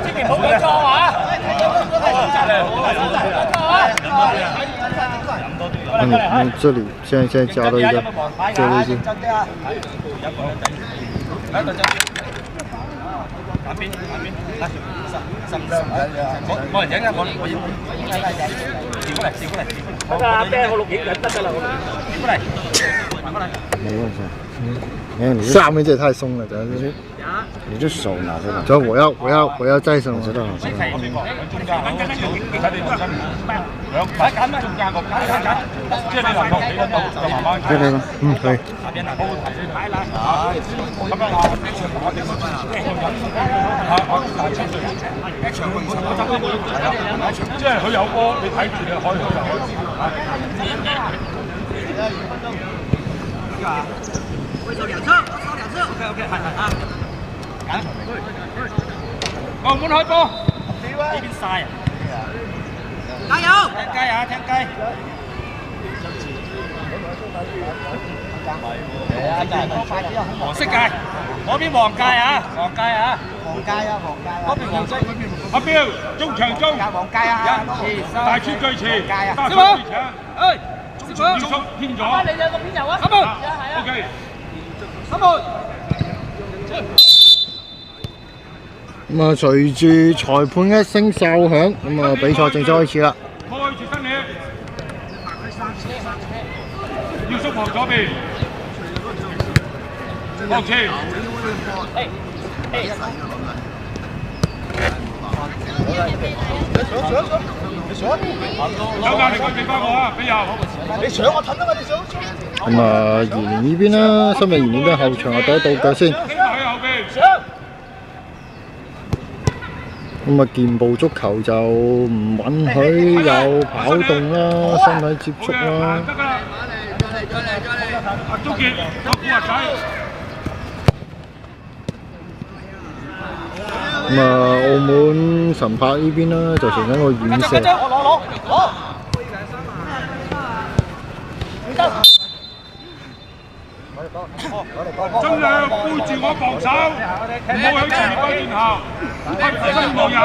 千祈唔好講錯啊！这里现在加了一个这位置。打邊，冇人影啊！我調過嚟，得㗎，啤我錄影緊得㗎啦，調過嚟，過嚟。没问题。下面这也太松了，主要是。你这手拿着了。主要我要再生，我知道。中間好，睇你中間兩擺揀咩？中間個揀，即係你能夠企得到就慢慢。可以吗？可以。下邊嗱，高提你擺啦，咁樣啊，一場打定一場換手，即係佢有波，你睇住你開佢就開。會手兩側，OK，係啊。澳門開波，呢邊晒啊！加油！聽雞啊，聽雞！黃色界，嗰邊黃界啊，黃界啊，嗰邊黃色，阿彪，中場中，黃界啊，大出最前，大出最前，師傅，中速偏咗，你兩個邊遊啊？OK，三門。咁啊，隨住裁判一聲哨響，咁啊，比賽正式開始啦。開住身臉，要縮旁左邊，往前。有壓力佢俾翻我啊，俾油。你搶我褪啊嘛，你搶。咁啊，宜聯呢邊啦，新美宜聯都後場啊，對一對腳先。咁啊，健步足球就唔允許有跑動啦、身體接觸啦。鍾傑，我古惑仔。咁啊，澳門神柏呢邊啦，就成緊個遠射。攞。盡量背住我防守，唔好喺前面歸轉後。真冇油，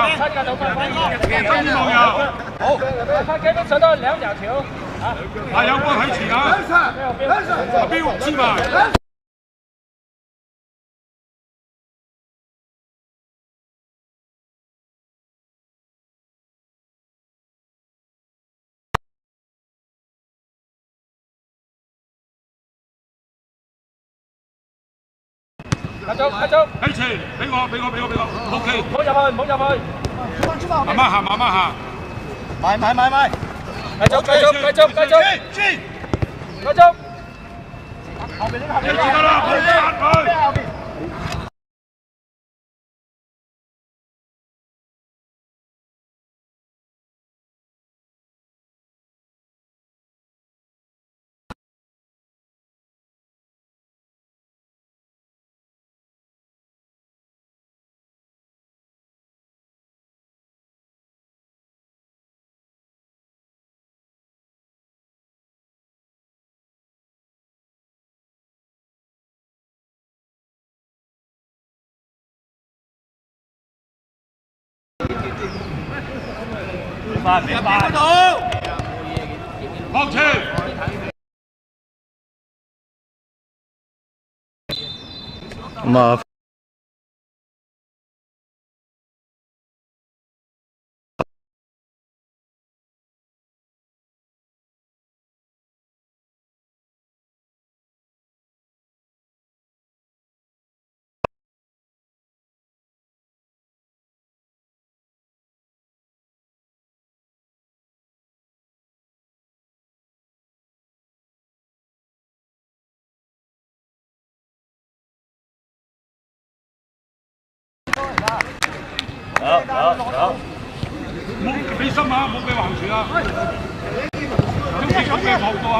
真冇油。好，他給你射到兩腳球。係有波睇前啊！阿彪黐埋。喺前，俾我 ，OK。唔好入去。慢慢行。買。繼續。後邊呢？得啦，唔好壓佢。明白。落車。咁啊。有。冇俾心啊，冇俾橫傳啊。中意咁嘅角度啊！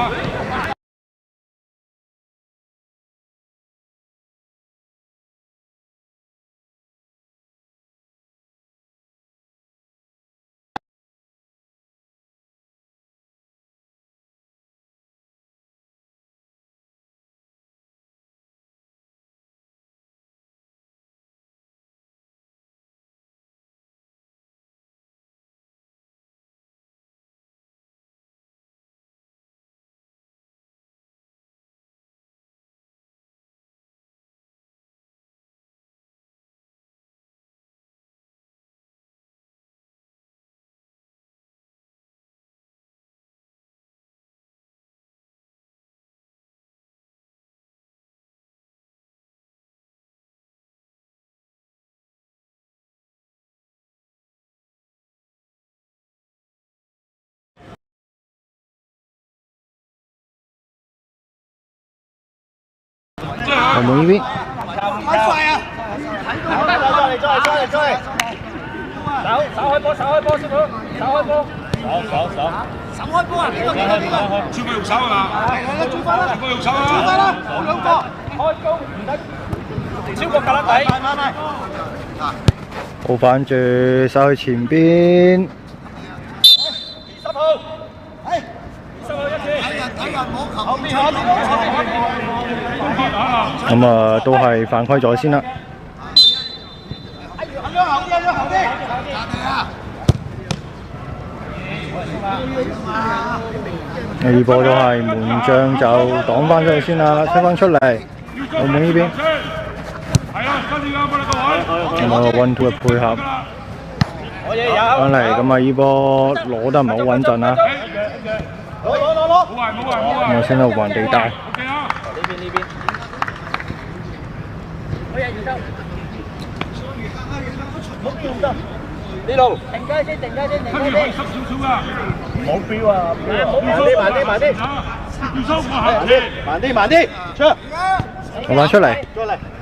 澳門呢邊。手開波，師傅，手開波。手開波啊！邊個全部用手啊！係，轉翻啦！全部用手啊！轉翻啦！冇兩個。開弓唔得，超過格粒底。好翻住，手去前邊。20號，係20號一次。後邊。咁啊，都係犯規咗先啦。呢波都係門將就擋翻出去先啦，出翻出嚟，澳門呢邊。咁啊 ，1-2 嘅配合翻嚟，咁啊，呢波攞得唔係好穩陣啊。咁啊，先到橫地帶。呢度停低先，停低先。冇標啊！慢啲，出。攞翻出嚟。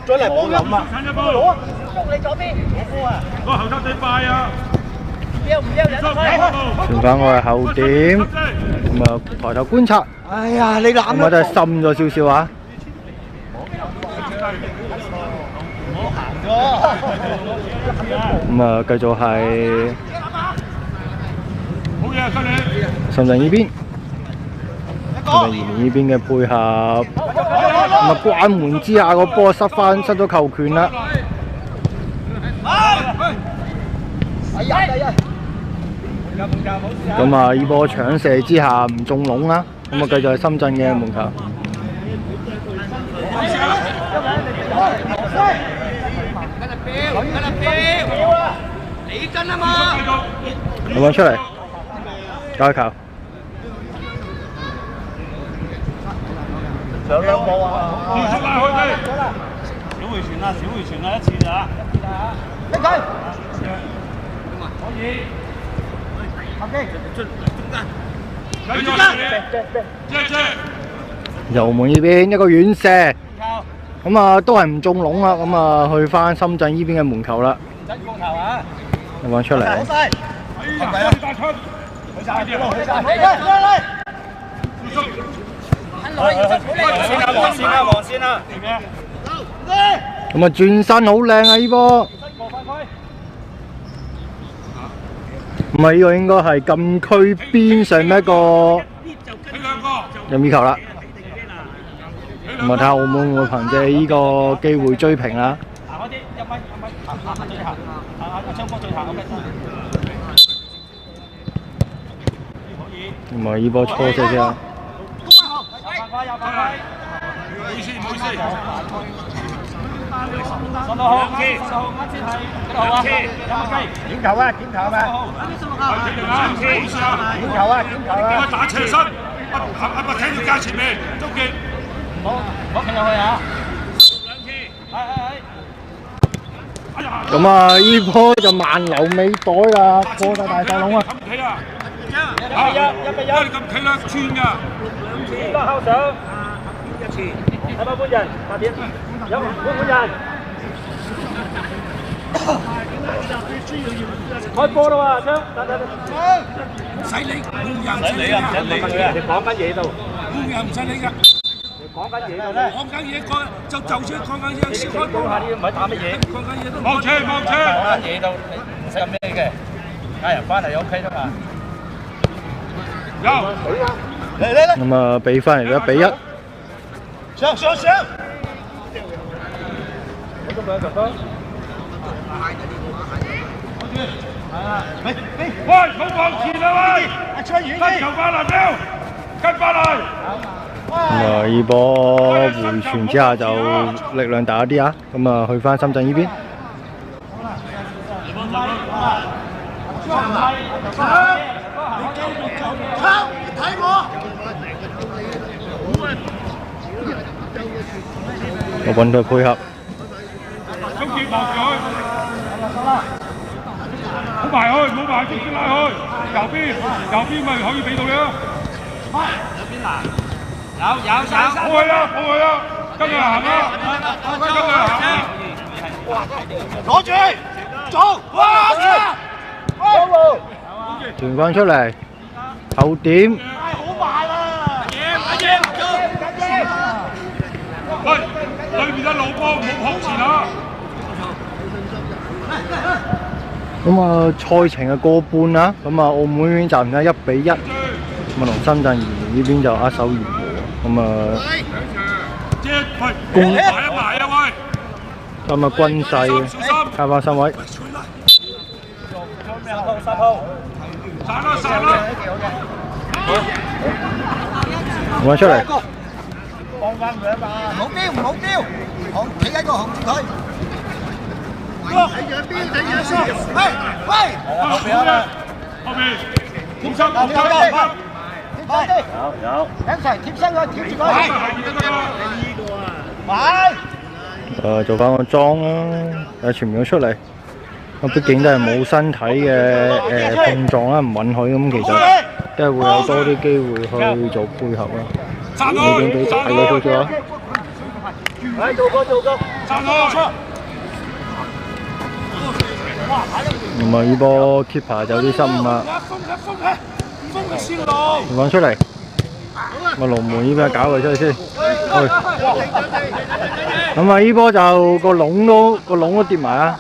再嚟冇諗啊！攞你左邊。個後生仔快啊！唔要，傳翻我嘅後點，咁啊抬頭觀察。哎呀，你攬咁啊都係深咗少少啊！咁啊，繼續係深圳呢邊，深圳移民呢邊嘅配合，咁啊關門之下個波失咗球權啦。咁啊，呢波搶射之下唔中籠啦，咁啊繼續係深圳嘅門球。你跟啊嘛！攞翻出嚟，交球。上兩步啊！小回傳啦，一次咋？拎佢。可以。後機。中間。油門呢邊一個遠射，咁啊都係唔中籠啦，咁啊去翻深圳呢邊嘅門球啦。攞翻出嚟。黃線啦！咁啊轉身好靚啊！呢波。咁啊呢個應該係禁區邊上一個任意球啦。咁啊睇下澳門會憑借呢個機會追平啦。咁啊呢波初射啫。10號好，點球啊？點球啊？打斜身，不睇條界前面，終結。唔好停落去啊！咁啊，呢波就萬流尾袋啦，過晒大細籠啊！1比1，咁企啦，穿㗎。2個後上，一次，係咪半人？8點，有半人。開波啦喎，張，唔使理，你講緊嘢度，唔使理㗎。講緊嘢咧，講緊嘢就算講緊嘢先開波。唔係打乜嘢？講緊嘢都冇車。講緊嘢都唔使咁咩嘅，家人翻嚟就 OK 啦嘛。有，嚟！咁啊，比翻嚟1比1。上！喂，冇放前啊喂！跟球翻嚟標，跟翻嚟。咁啊，呢波回傳之下就力量大一啲啊！咁啊，去翻深圳呢邊。睇我。我揾佢配合。終結望住佢。好埋去，冇埋直接拉去。右邊咪可以俾到你咯。右邊嗱。有。過去啊！跟佢行啦，跟佢行啦，攞住，做，哇！傳翻出嚟，後點。好慢啊！喂，對面嘅路波唔好撲前啊！咁啊，賽程嘅過半啦，咁啊，澳門呢邊暫時1-1，咁啊同深圳移呢邊就握手言和，咁啊，攻埋一埋啊喂！咁啊均勢，加翻身位，散啦散啦！換翻出嚟，放翻佢啊嘛！唔好丟，唔好丟，好企喺個紅住佢。睇住邊，睇住先。喂喂，後邊啦，後邊，貼身，貼身，貼身有，一齊貼身佢，貼住佢。喂，做翻個裝啦，傳唔到出嚟。咁畢竟都係冇身體嘅碰撞啦，唔允許咁，其實都係會有多啲機會去做配合啦。已經俾大嘅做咗。做，散開！咁啊，呢波 keeper 就有啲失誤啦。放出嚟，個龍門呢邊搞佢出去先。咁啊，呢波就個籠都跌埋啊！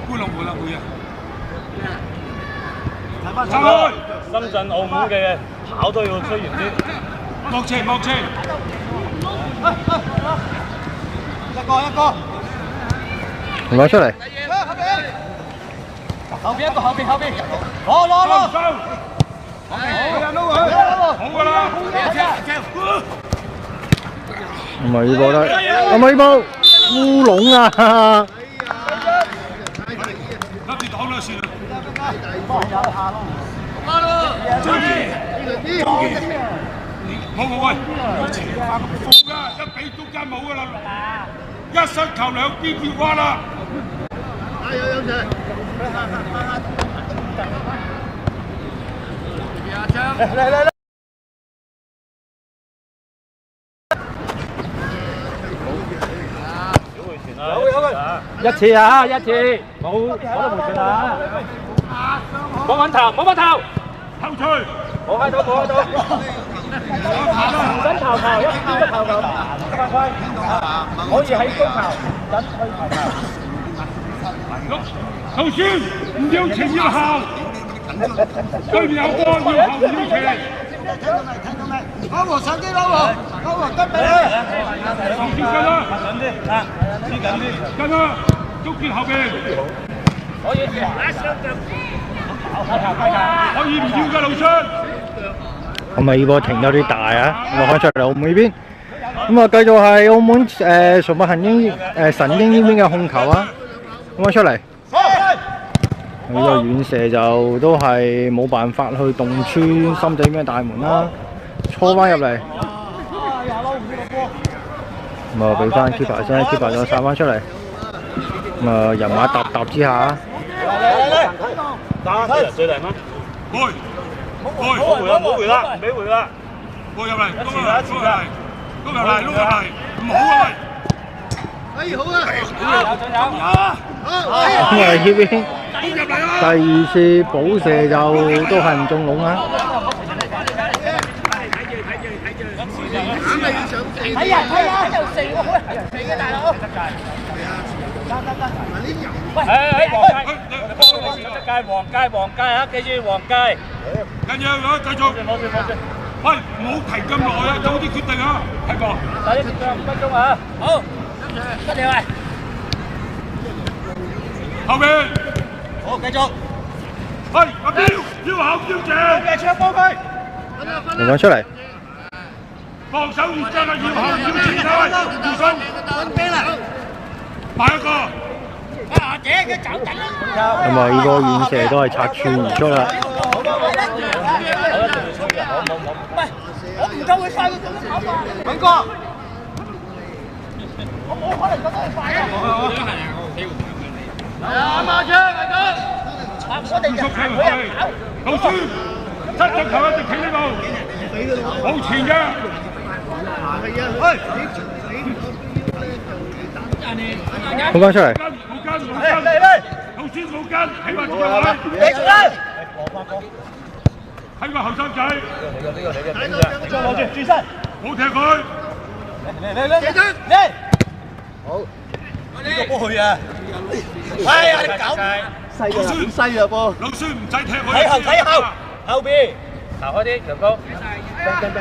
搬龍門啦，每日。散開！深圳、澳門嘅跑都要追完啲。幕前，幕前。一個。攞出嚟。後邊一個，後邊。攞。好㗎啦。咁啊，呢波得，咁啊呢波烏龍啊！一啲擋咗算啦。冇喂，前發咁放㗎，一比中間冇㗎啦，一失球兩邊跳瓜啦。一次啊，一次，冇攞得回傳啊！冇揾頭，後退，冇喺度，唔準頭，一邊個頭，犯規，可以喺高球，唔準去頭。頭先唔要前要後，對面有波要後唔要前。睇到未？高和上機，高和跟俾你。後邊跟啦，跟啦，捉住後邊。可以唔要嘅路出。咁啊，呢波停有啲大啊，落翻出嚟澳門呢邊。咁啊，繼續係澳門崇武神鷹呢邊嘅控球啊，咁啊出嚟。呢個遠射就都係冇辦法去洞穿深圳咩大門啦，搓翻入嚟。咁啊，俾翻 keeper 先 ，keeper 就散翻出嚟。咁啊，人馬搭之下。打最靚嗎？冇回啦，唔俾回啦。過入嚟，碌入嚟，唔好啊喂！好啊！咁啊，呢邊第二次補射就都係唔中籠啊！睇啊！又射喎，射嘅大佬。黃街啊！記住黃街。繼續。喂，唔好停咁耐啊！早啲決定啊！係噃。打啲5分鐘啊！好，得你喂。後面。好，繼續。喂，阿彪，要後要正。嘅槍幫佢。嚟講出嚟。防守越真係要後要前啊！要手。分兵啦。買一個。啊，姐嘅走緊啦。咁啊，呢個遠射都係拆穿而出啦。喂，我唔夠佢快，佢咁樣跑法。敏哥，我冇可能覺得佢快啊！馬槍，敏哥，我哋就行佢人跑。老孫，隻球一直企呢度，冇前嘅。放翻出嚟。冇跟，老孫冇跟，起碼仲有位。喺個後生仔，攞住轉身，冇踢佢。呢個波去啊！哎呀，你搞細啊，好細啊波！老孫唔使踢佢。睇後，後邊，行開啲，長高。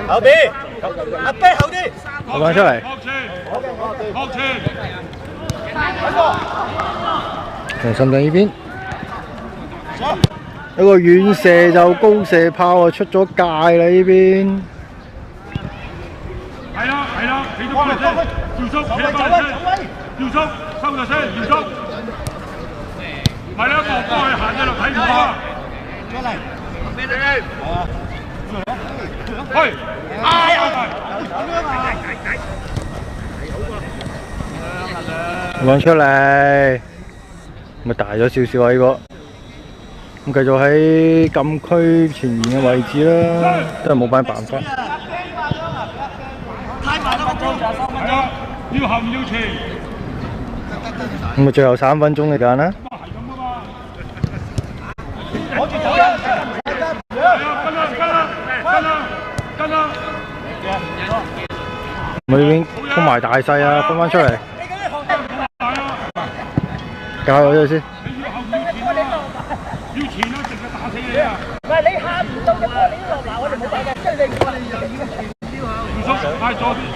後邊，阿啤後啲，放翻出嚟。向前。從深圳呢邊，一個遠射就高射炮啊，出咗界啦呢邊。係啦，企咗過嚟先，姚叔企咗過嚟先，姚叔收咗先，姚叔。係啦，望過去行咗落睇唔到啊。出嚟，俾你。去，哎呀！放出嚟，咪大咗少少啊！呢個咁繼續喺禁區前沿嘅位置啦，都係冇辦法。太慢啦，我仲3分鐘。要後唔要前？咁咪最後3分鐘嘅時間啦。攞住走啦，跟啦！咪呢邊衝埋大細啊，分翻出嚟。教我咗先。要前啦，直接打死你啊！唔係你喊唔到嘅波，你都落嗱，我哋冇辦法，即係你過嚟又要前腰啊！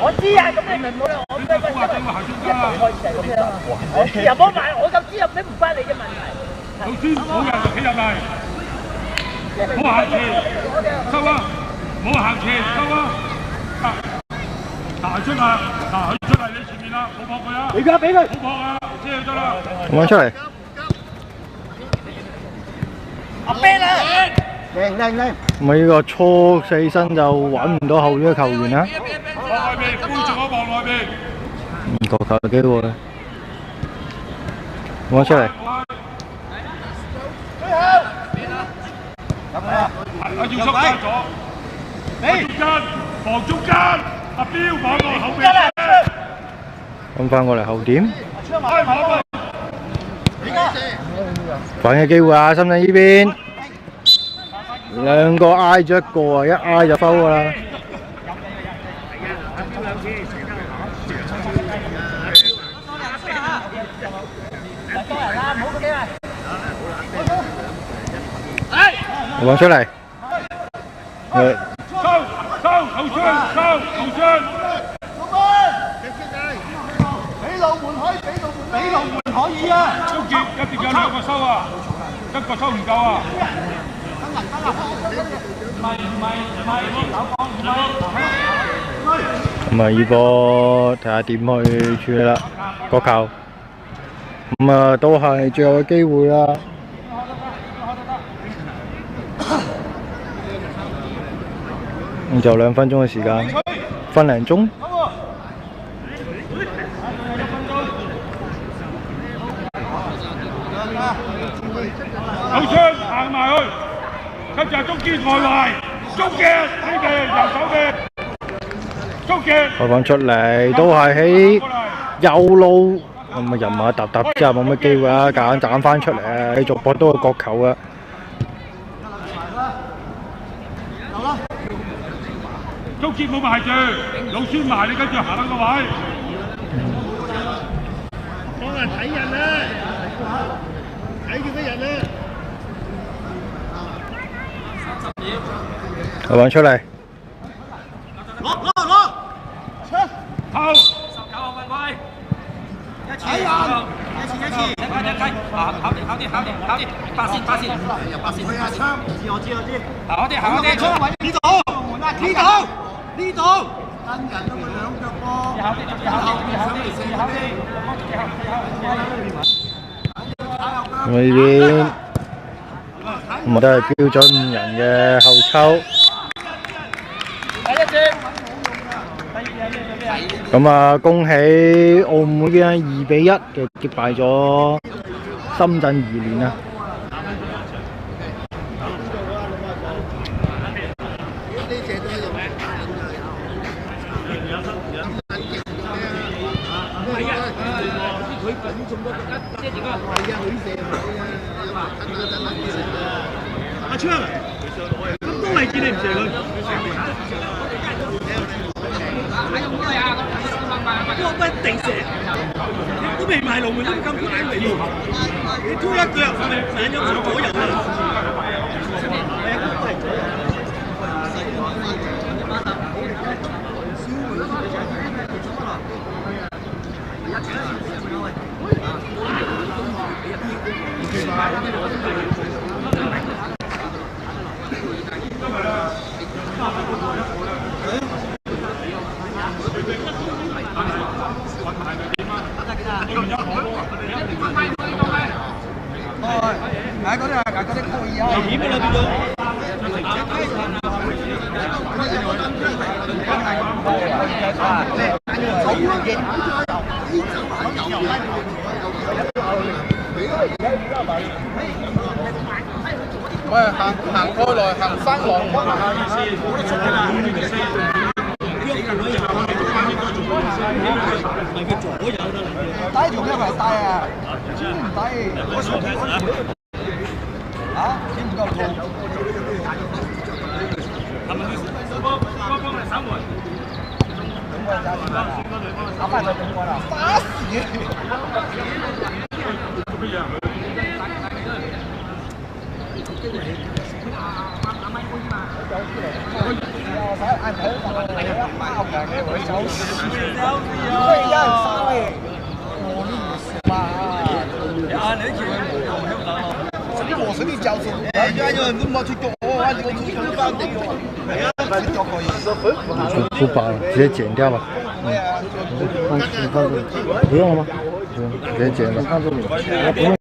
我知啊，咁你咪冇啦，我咩乜嘢？一開始係咁樣啊！我知啊，冇埋，我就知有咩唔關你嘅問題。老師冇人就企入嚟，冇行前，收啊！冇行前，收啊！嗱出嚟，嗱佢出嚟你前面啦，冇撲佢啊！而家俾佢，冇撲啊，先就得啦。放翻出嚟。阿啤啦，靚。咪呢個初四身就揾唔到後邊嘅球員啦。望外邊，觀眾我望外邊。個球嘅機會。放翻出嚟。阿耀叔翻咗，防中間，阿彪往個後邊。咁翻過嚟後點。反嘅機會啊！深圳呢邊兩個挨咗一個啊，一挨就foul噶啦。揾出嚟。收，後進。俾路門可以啊！中傑一定有2個收啊，一個收唔夠啊！咁啊，呢波睇下點去處理啦，個球。咁啊，都係最後嘅機會啦。咁就2分鐘嘅時間，分零鐘。後槍行埋去，跟住係中堅外圍，中堅呢邊右手邊，中堅開放出嚟都係喺右路，咁啊人馬揼之後冇乜機會啦，夾硬斬翻出嚟啊，繼續搏多個角球啊！中堅冇埋住，老孫埋你跟住行兩個位。講人睇人啦，睇住啲人啦。開放出嚟。攞，出。後。19號犯規。睇人，一次。考啲，八線。我知。考啲，呢度，跟人都會兩腳波。咁呢邊咁都係標準人嘅後抽。咁啊，恭喜澳門呢邊2-1嘅擊敗咗深圳怡聯啊！阿昌，咁多例子你唔射佢？我不一定射，都未埋龍門都咁啱嚟喎。你推一腳，兩咗佢左右嗰啲係嗰啲故意啊！點㗎啦變咗？喂，行過來，行翻來，低條一係低啊，唔低。啊？點唔夠痛？打翻佢點過啦？打死！我是你教授，人家有那么去做，我这个出去干的，去做可以。不拔了，直接剪掉吧。你看这里，不用了吗？不用，直接剪了。看这里，不用。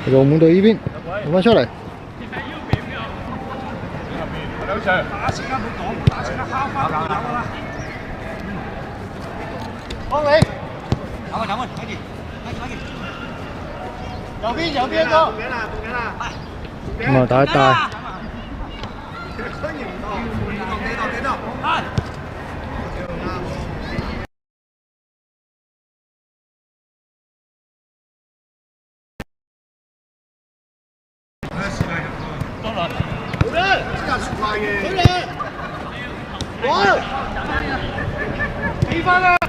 去到澳門隊呢邊，換翻出嚟。兩場打時間冇講，打時間敲翻有㗎啦。幫你。走啊，睇住，右邊個。咁啊，打一帶。起翻啦！